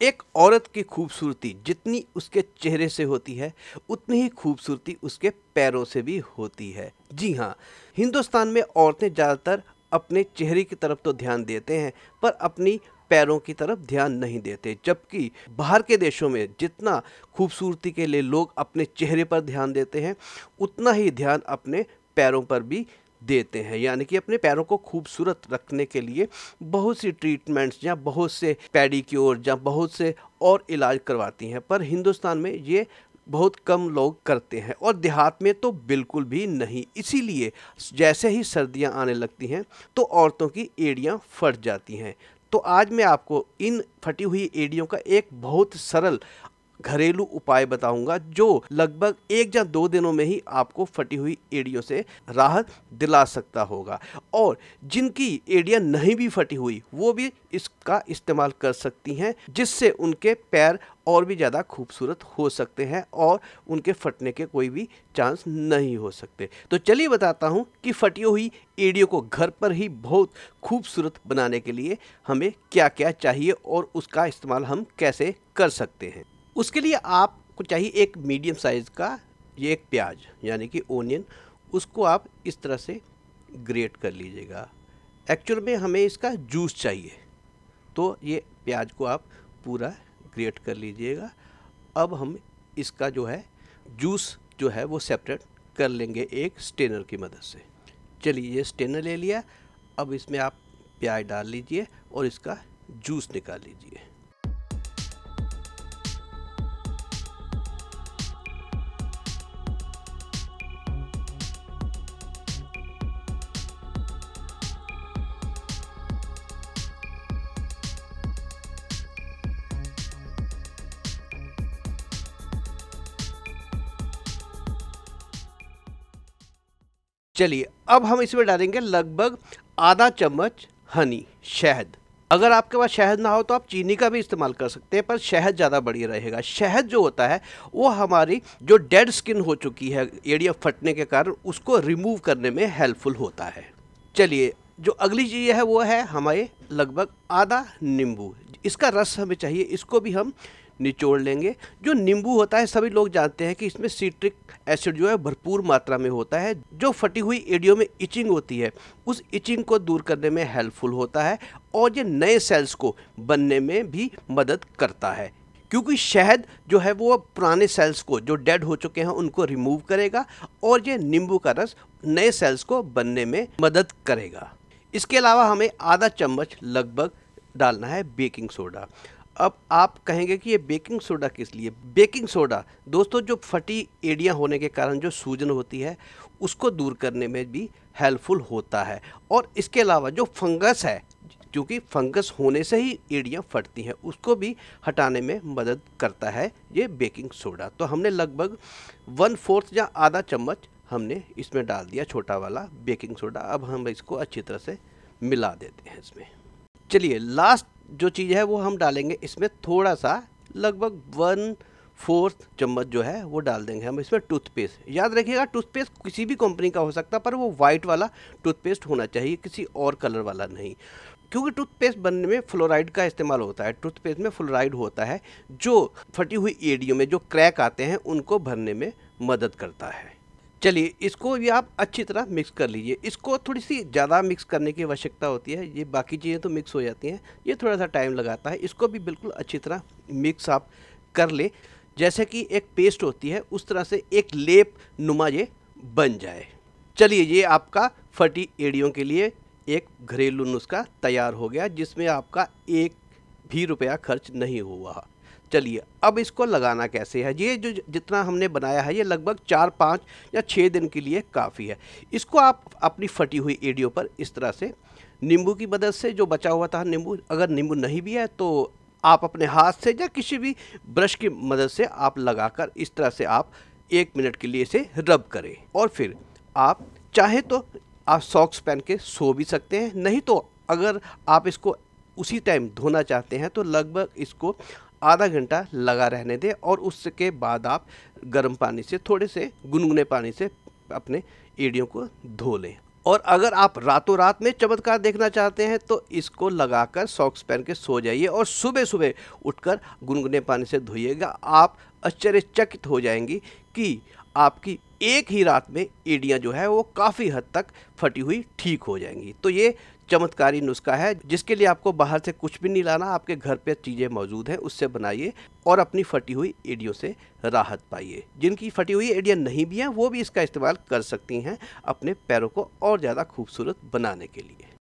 एक औरत की खूबसूरती जितनी उसके चेहरे से होती है, उतनी ही खूबसूरती उसके पैरों से भी होती है। जी हाँ, हिंदुस्तान में औरतें ज़्यादातर अपने चेहरे की तरफ तो ध्यान देते हैं, पर अपनी पैरों की तरफ ध्यान नहीं देते। जबकि बाहर के देशों में जितना खूबसूरती के लिए लोग अपने चेहरे पर ध्यान देते हैं, उतना ही ध्यान अपने पैरों पर भी देते हैं। यानी कि अपने पैरों को खूबसूरत रखने के लिए बहुत सी ट्रीटमेंट्स या बहुत से पेडिक्योर या बहुत से और इलाज करवाती हैं, पर हिंदुस्तान में ये बहुत कम लोग करते हैं और देहात में तो बिल्कुल भी नहीं। इसीलिए जैसे ही सर्दियां आने लगती हैं तो औरतों की एड़ियां फट जाती हैं। तो आज मैं आपको इन फटी हुई एड़ियों का एक बहुत सरल घरेलू उपाय बताऊंगा, जो लगभग 1 या 2 दिनों में ही आपको फटी हुई एड़ियों से राहत दिला सकता होगा। और जिनकी एड़ियां नहीं भी फटी हुई, वो भी इसका इस्तेमाल कर सकती हैं, जिससे उनके पैर और भी ज़्यादा खूबसूरत हो सकते हैं और उनके फटने के कोई भी चांस नहीं हो सकते। तो चलिए बताता हूँ कि फटी हुई एड़ियों को घर पर ही बहुत खूबसूरत बनाने के लिए हमें क्या क्या चाहिए और उसका इस्तेमाल हम कैसे कर सकते हैं। उसके लिए आपको चाहिए एक मीडियम साइज़ का ये एक प्याज यानी कि ओनियन, उसको आप इस तरह से ग्रेट कर लीजिएगा। एक्चुअल में हमें इसका जूस चाहिए, तो ये प्याज को आप पूरा ग्रेट कर लीजिएगा। अब हम इसका जो है जूस जो है वो सेपरेट कर लेंगे एक स्ट्रेनर की मदद से। चलिए, ये स्ट्रेनर ले लिया। अब इसमें आप प्याज डाल लीजिए और इसका जूस निकाल लीजिए। चलिए, अब हम इसमें डालेंगे लगभग आधा चम्मच हनी, शहद। अगर आपके पास शहद ना हो तो आप चीनी का भी इस्तेमाल कर सकते हैं, पर शहद ज़्यादा बढ़िया रहेगा। शहद जो होता है वो हमारी जो डेड स्किन हो चुकी है एड़ियाँ फटने के कारण, उसको रिमूव करने में हेल्पफुल होता है। चलिए, जो अगली चीज़ है वो है हमारे लगभग आधा नींबू। इसका रस हमें चाहिए, इसको भी हम निचोड़ लेंगे। जो नींबू होता है, सभी लोग जानते हैं कि इसमें सिट्रिक एसिड जो है भरपूर मात्रा में होता है, जो फटी हुई एड़ियों में इचिंग होती है उस इचिंग को दूर करने में हेल्पफुल होता है और ये नए सेल्स को बनने में भी मदद करता है। क्योंकि शहद जो है वो पुराने सेल्स को जो डेड हो चुके हैं उनको रिमूव करेगा और ये नींबू का रस नए सेल्स को बनने में मदद करेगा। इसके अलावा हमें आधा चम्मच लगभग डालना है बेकिंग सोडा। अब आप कहेंगे कि ये बेकिंग सोडा किस लिए? बेकिंग सोडा दोस्तों, जो फटी एड़ियाँ होने के कारण जो सूजन होती है उसको दूर करने में भी हेल्पफुल होता है। और इसके अलावा जो फंगस है, क्योंकि फंगस होने से ही एड़ियाँ फटती हैं, उसको भी हटाने में मदद करता है ये बेकिंग सोडा। तो हमने लगभग 1/4 या आधा चम्मच हमने इसमें डाल दिया, छोटा वाला बेकिंग सोडा। अब हम इसको अच्छी तरह से मिला देते हैं इसमें। चलिए, लास्ट जो चीज़ है वो हम डालेंगे इसमें थोड़ा सा, लगभग 1/4 चम्मच जो है वो डाल देंगे हम इसमें टूथपेस्ट। याद रखिएगा, टूथपेस्ट किसी भी कंपनी का हो सकता है, पर वो वाइट वाला टूथपेस्ट होना चाहिए, किसी और कलर वाला नहीं। क्योंकि टूथपेस्ट बनने में फ्लोराइड का इस्तेमाल होता है। टूथपेस्ट में फ्लोराइड होता है जो फटी हुई एड़ियों में जो क्रैक आते हैं उनको भरने में मदद करता है। चलिए, इसको भी आप अच्छी तरह मिक्स कर लीजिए। इसको थोड़ी सी ज़्यादा मिक्स करने की आवश्यकता होती है, ये बाकी चीज़ें तो मिक्स हो जाती हैं, ये थोड़ा सा टाइम लगाता है। इसको भी बिल्कुल अच्छी तरह मिक्स आप कर ले, जैसे कि एक पेस्ट होती है उस तरह से एक लेप नुमा ये बन जाए। चलिए, ये आपका फटी एड़ियों के लिए एक घरेलू नुस्खा तैयार हो गया, जिसमें आपका 1 भी रुपया खर्च नहीं हुआ। चलिए, अब इसको लगाना कैसे है? ये जो जितना हमने बनाया है ये लगभग 4, 5 या 6 दिन के लिए काफ़ी है। इसको आप अपनी फटी हुई एड़ियों पर इस तरह से नींबू की मदद से, जो बचा हुआ था नींबू, अगर नींबू नहीं भी है तो आप अपने हाथ से या किसी भी ब्रश की मदद से आप लगाकर इस तरह से आप 1 मिनट के लिए इसे रब करें। और फिर आप चाहे तो आप सॉक्स पहन के सो भी सकते हैं, नहीं तो अगर आप इसको उसी टाइम धोना चाहते हैं तो लगभग इसको आधा घंटा लगा रहने दें और उसके बाद आप गर्म पानी से, थोड़े से गुनगुने पानी से अपने एड़ियों को धो लें। और अगर आप रातों रात में चमत्कार देखना चाहते हैं तो इसको लगाकर सॉक्स पहन के सो जाइए और सुबह सुबह उठकर गुनगुने पानी से धोइएगा। आप आश्चर्यचकित हो जाएंगी कि आपकी एक ही रात में एड़ियाँ जो है वो काफ़ी हद तक फटी हुई ठीक हो जाएंगी। तो ये चमत्कारी नुस्खा है जिसके लिए आपको बाहर से कुछ भी नहीं लाना, आपके घर पे चीज़ें मौजूद हैं, उससे बनाइए और अपनी फटी हुई एड़ियों से राहत पाइए। जिनकी फटी हुई एड़ियाँ नहीं भी हैं वो भी इसका इस्तेमाल कर सकती हैं अपने पैरों को और ज़्यादा खूबसूरत बनाने के लिए।